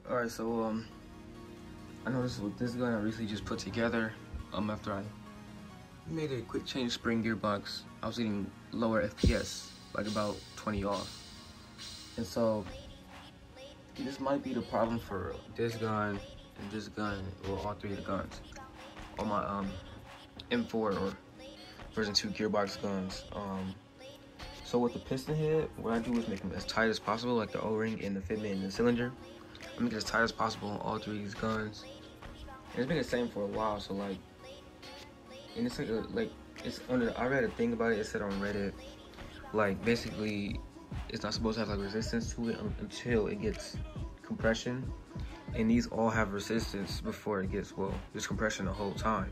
Alright, so I noticed with this gun I recently just put together, after I made a quick change spring gearbox, I was getting lower FPS, like about 20 off. And so this might be the problem for this gun and this gun, or all three of the guns. On my M4 or version 2 gearbox guns. So with the piston head, what I do is make them as tight as possible, like the O-ring and the fitment and the cylinder. I make it as tight as possible on all three of these guns. And it's been the same for a while, so like, and it's like it's under. I read a thing about it. It said on Reddit, like basically, it's not supposed to have like resistance to it until it gets compression, and these all have resistance before it gets, well, there's compression the whole time.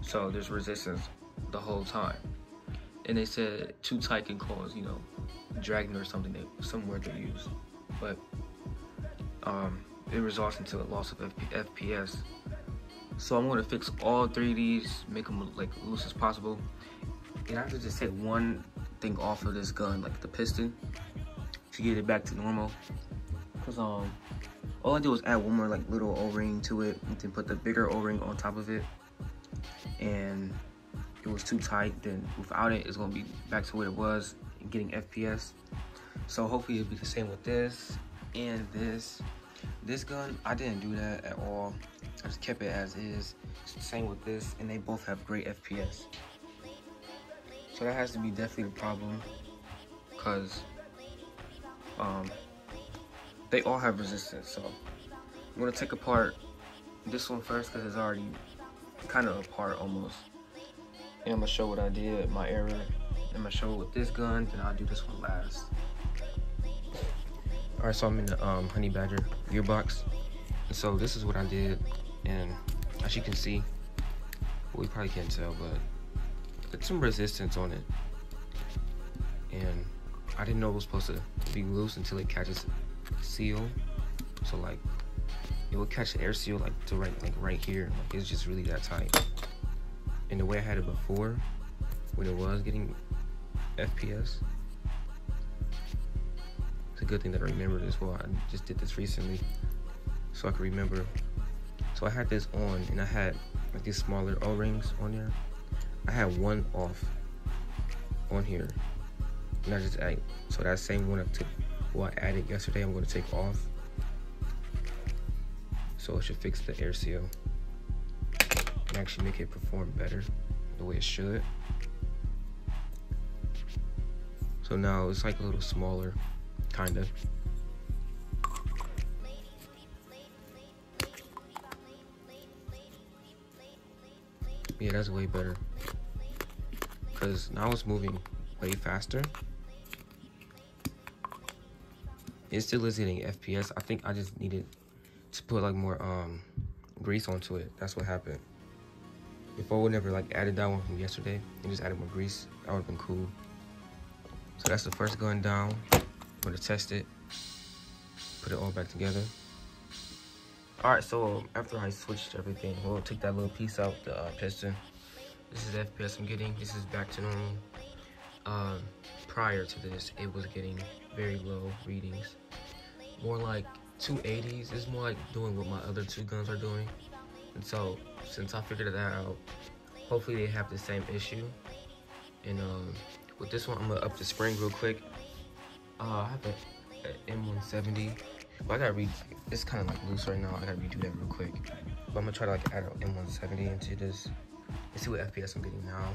So there's resistance the whole time. And they said too tight can cause, you know, dragging or something, some word they use. But it results into a loss of FPS. So I'm going to fix all three of these, make them like loose as possible. And I have to just take one thing off of this gun, like the piston, to get it back to normal. Cause all I did was add one more like little O-ring to it, and then put the bigger O-ring on top of it. And it was too tight. Then without it, it's gonna be back to what it was, getting FPS. So hopefully it'll be the same with this and this. This gun, I didn't do that at all. I just kept it as is. Same with this, and they both have great FPS. So that has to be definitely the problem, cause they all have resistance. So I'm gonna take apart this one first, cause it's already kind of apart almost. And I'm gonna show what I did, my error. I'm gonna show it with this gun, then I'll do this one last. Alright, so I'm in the Honey Badger gearbox. And so this is what I did, and as you can see, well, we probably can't tell, but there's some resistance on it. And I didn't know it was supposed to be loose until it catches seal. So like, it would catch the air seal like right here. Like, it's just really that tight. And the way I had it before, when it was getting FPS, it's a good thing that I remembered as well. I just did this recently, so I can remember. So I had this on, and I had like these smaller O-rings on there. I had one off on here, and I just added. So that same one I added yesterday, I'm going to take off. So it should fix the air seal and actually make it perform better the way it should. So now it's like a little smaller, kinda. Yeah, that's way better. Cause now it's moving way faster. It still is getting FPS. I think I just needed to put like more grease onto it. That's what happened. If I would never like added that one from yesterday and just added more grease, that would have been cool. So that's the first gun down. I'm gonna test it, put it all back together. Alright, so after I switched everything, we'll take that little piece out, the piston. This is the FPS I'm getting. This is back to normal. Prior to this, it was getting very low readings. More like 280s. It's more like doing what my other two guns are doing. And so, since I figured that out, hopefully they have the same issue. And with this one, I'm gonna up the spring real quick. I have an M170, but I gotta it's kind of like loose right now. I gotta redo that real quick. But I'm gonna try to like add an M170 into this and see what FPS I'm getting now.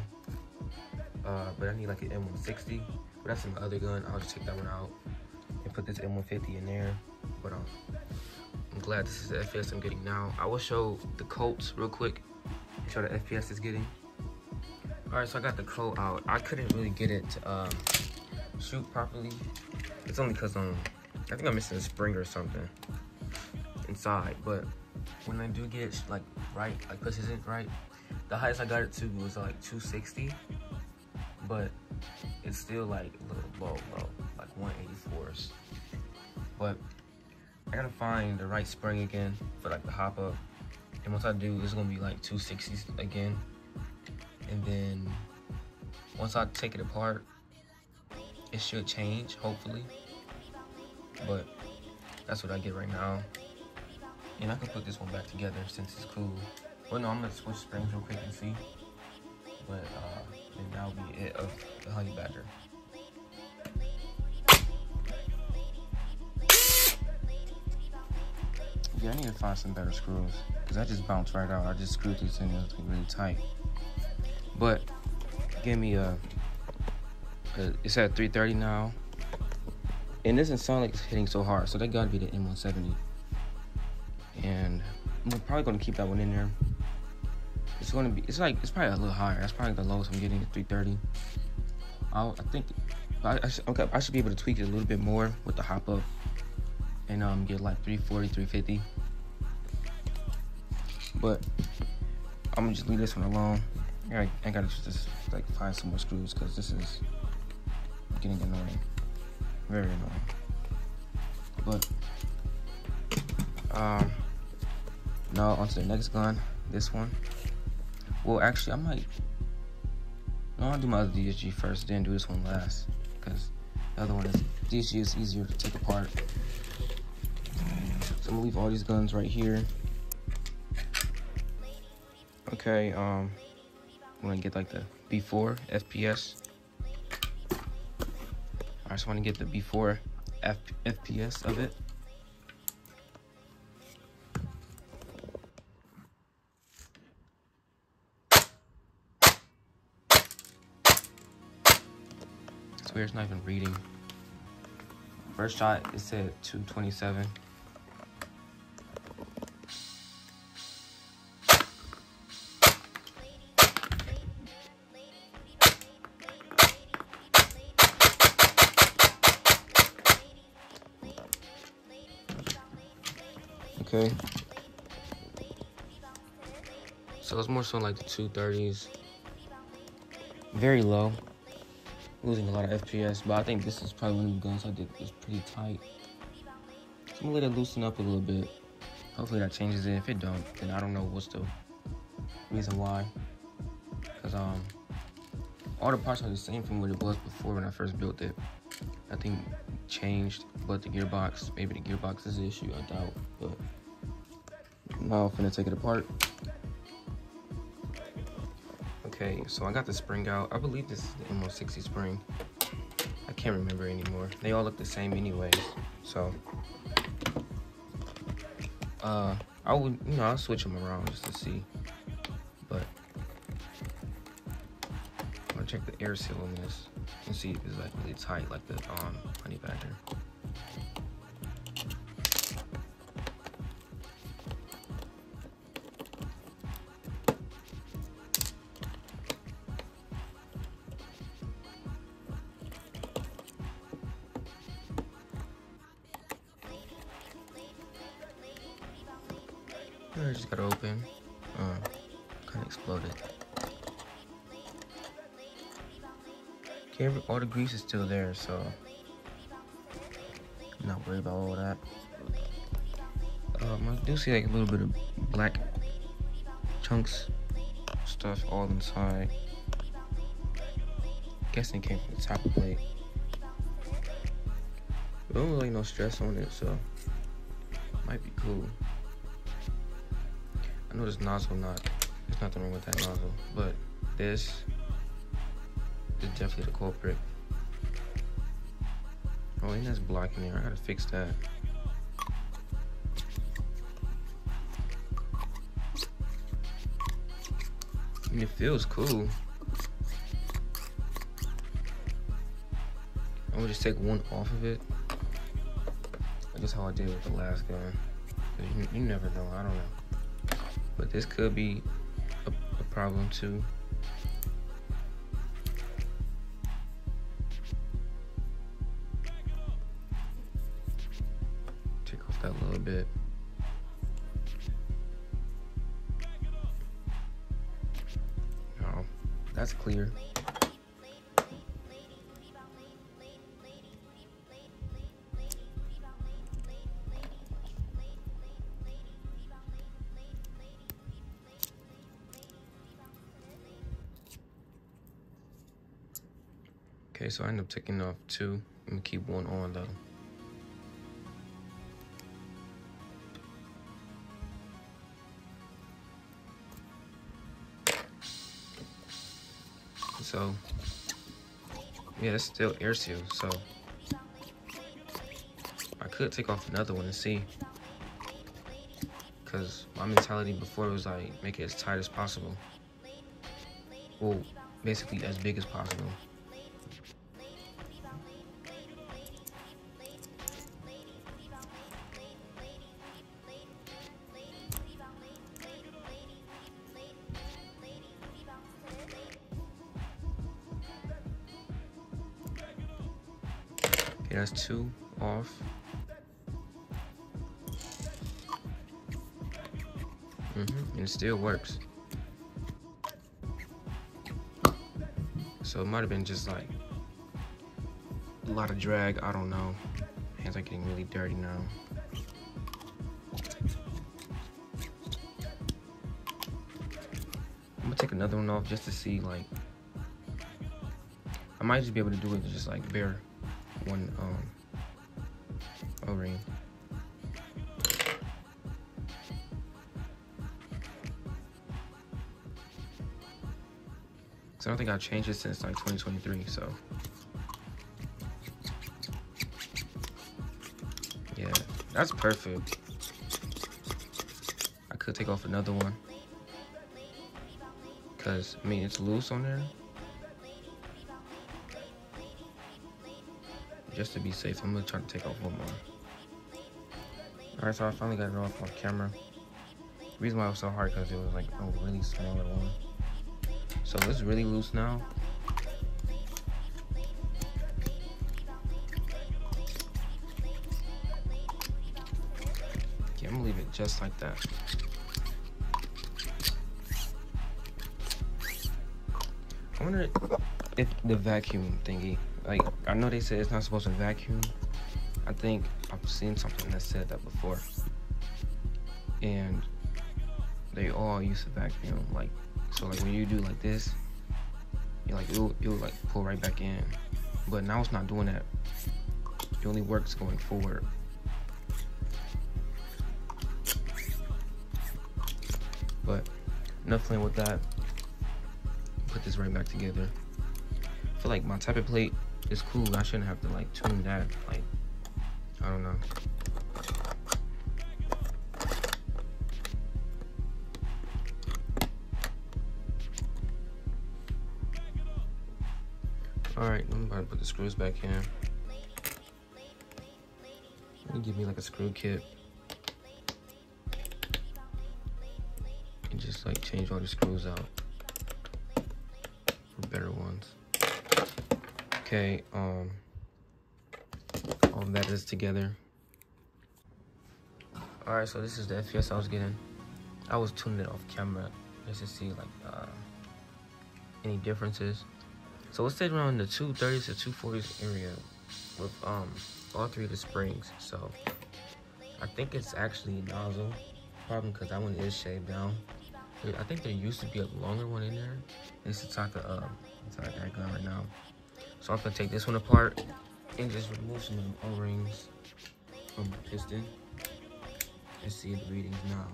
But I need like an M160, but that's in my other gun. I'll just take that one out and put this M150 in there. But I'm glad this is the FPS I'm getting now. I will show the coats real quick and show the FPS it's getting. Alright, so I got the coat out. I couldn't really get it to shoot properly. It's only because I think I'm missing a spring or something inside. But when I do get like right, like precision right, the highest I got it to was like 260. But it's still like a little low, like 184s. But I gotta find the right spring again for like the hop up. And once I do, it's gonna be like 260s again. And then once I take it apart, it should change, hopefully. But that's what I get right now. And I can put this one back together since it's cool. Well, no, I'm gonna switch springs real quick and see. But then that'll be it of the honey badger. Yeah, I need to find some better screws because I just bounced right out. I just screwed this in, it was like really tight. But give me it's at 330 now, and it doesn't sound like it's hitting so hard. So that gotta be the M170, and I'm probably gonna keep that one in there. It's probably a little higher. That's probably the lowest I'm getting at 330. I think I should be able to tweak it a little bit more with the hop up and get like 340, 350. But I'm gonna just leave this one alone. I gotta just like find some more screws because this is getting annoying, very annoying. But now onto the next gun. This one. Well, actually, I'll do my other DSG first, then do this one last, because the other one is DSG is easier to take apart. So I'm gonna leave all these guns right here. Okay, I'm gonna get like the B4 FPS. I just want to get the B4 FPS of it. It's weird, it's not even reading. First shot, it said 227. Okay. So it's more so like the 230s. Very low. Losing a lot of FPS, but I think this is probably one of the guns I did is pretty tight. So I'm gonna let it loosen up a little bit. Hopefully that changes it. If it don't, then I don't know what's the reason why. Cause all the parts are the same from what it was before when I first built it. Nothing changed but the gearbox. Maybe the gearbox is the issue, I doubt. But now I'm finna take it apart. Okay, so I got the spring out. I believe this is the M160 spring. I can't remember anymore. They all look the same anyways. So I'll switch them around just to see. But I'm gonna check the air seal on this and see if it's like really tight like the honey badger. I just got open. Kind of exploded. Okay, all the grease is still there, so I'm not worried about all that. I do see like a little bit of black chunks, stuff all inside. Guessing it came from the Tappet Plate. But don't really no stress on it, so might be cool. I know this nozzle there's nothing wrong with that nozzle, but this is definitely the culprit. Oh, and that's blocking there. I gotta fix that. I mean, it feels cool. I'm gonna just take one off of it. I guess how I did with the last gun. You never know, I don't know. But this could be a problem too. Take off that little bit. No, that's clear. Okay, so I ended up taking off two. I'm gonna keep one on though. So yeah, it's still air sealed. So I could take off another one and see, because my mentality before was like make it as tight as possible. Well, basically as big as possible. Okay, that's 2 off. And it still works. So it might have been just like a lot of drag, I don't know. Hands are getting really dirty now. I'm gonna take another one off just to see, like, I might just be able to do it just like bare one O-ring. So I don't think I've changed it since like 2023, so. Yeah, that's perfect. I could take off another one, cause I mean, it's loose on there. Just to be safe, I'm gonna try to take off one more. Alright, so I finally got it off camera. The reason why it was so hard, cause it was like a really smaller one. So it's really loose now. Okay, I'm gonna leave it just like that. I wonder if the vacuum thingy, like, I know they said it's not supposed to vacuum. I think I've seen something that said that before. And they all used to vacuum, like, so like when you do like this, you like it'll like pull right back in. But now it's not doing that. It only works going forward. But enough playing with that. Put this right back together. I feel like my Tappet Plate is cool. I shouldn't have to like tune that. Like, I don't know. Alright, I'm about to put the screws back in. Let me give me like a screw kit. And just like change all the screws out for better ones. Okay, all that is together. Alright, so this is the FPS I was getting. I was tuning it off camera just to see like any differences. So it stayed around the 230s to 240s area with all 3 of the springs. So I think it's actually nozzle problem, because that one is shaved down. I think there used to be a longer one in there. This is like a that gun right now. So I'm gonna take this one apart and just remove some of the O-rings from the piston and see the readings now.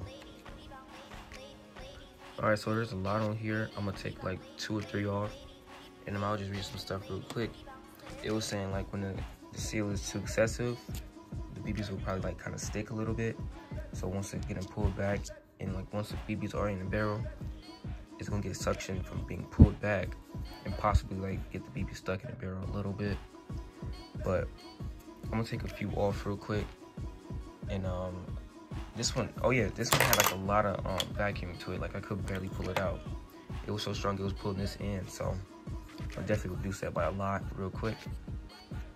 Alright, so there's a lot on here. I'm gonna take like 2 or 3 off, and then I'll just read some stuff real quick. It was saying like when the seal is too excessive, the BBs will probably like kind of stick a little bit. So once it's getting pulled back, and like once the BBs are in the barrel, it's gonna get suction from being pulled back and possibly like get the BB stuck in the barrel a little bit. But I'm gonna take a few off real quick. And this one, oh yeah, this one had like a lot of vacuum to it. Like I could barely pull it out. It was so strong it was pulling this in. So I'll definitely reduce that by a lot real quick.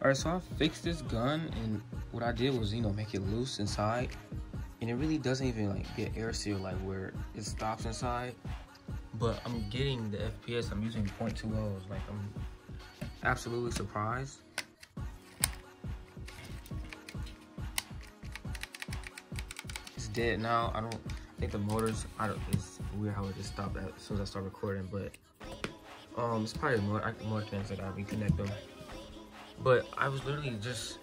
Alright, so I fixed this gun, and what I did was, you know, make it loose inside. And it really doesn't even like get air seal, like where it stops inside. But I'm getting the FPS. I'm using 0.20s. Like, I'm absolutely surprised. It's dead now. I think the motors, it's weird how it just stopped as soon as I start recording, but it's probably more things that I'll reconnect them. But I was literally just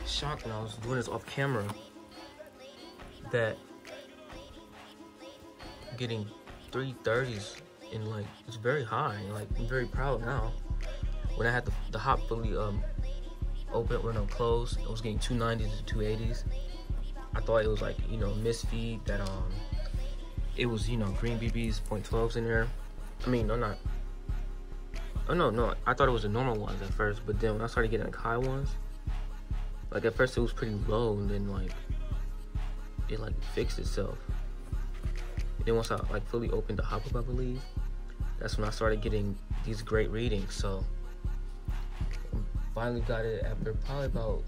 shocked when I was doing this off camera that getting 330s and like it's very high. Like I'm very proud now. When I had the hop fully open or no closed, I was getting 290s to 280s. I thought it was like, you know, misfeed that it was, you know, green BBs 0.12s in there. I mean, no, not. Oh no, I thought it was the normal ones at first, but then when I started getting like high ones, like at first it was pretty low, and then like it like fixed itself. And then once I like fully opened the hop up, I believe, that's when I started getting these great readings. So finally got it after probably about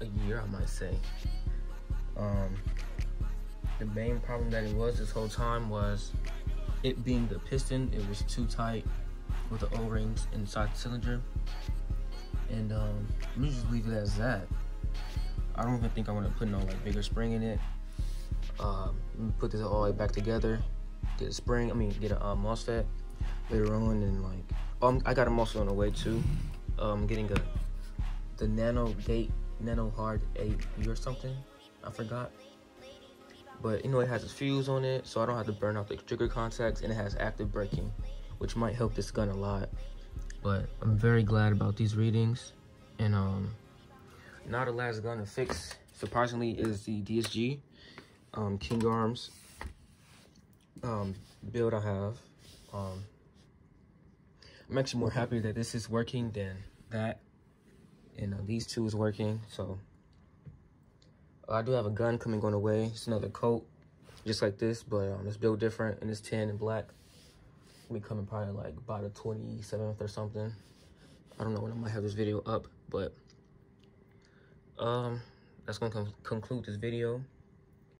a year, I might say. The main problem that it was this whole time was it being the piston. It was too tight with the O-rings inside the cylinder, and let me just leave it as that. I don't even think I want to put no like bigger spring in it. Let me put this all the way back together, get a spring, get a MOSFET later on, and like I got a MOSFET on the way too. I'm getting the Nano Hard 8E or something, I forgot. But you know, it has a fuse on it, so I don't have to burn out the trigger contacts, and it has active braking, which might help this gun a lot. But I'm very glad about these readings. And now the last gun to fix, surprisingly, is the DSG King Arms build I have. I'm actually more happy that this is working than that, and these two is working. So I do have a gun coming on the way. It's another coat, just like this, but it's built different, and it's tan and black. It'll be coming probably like by the 27th or something. I don't know when I might have this video up, but that's gonna conclude this video.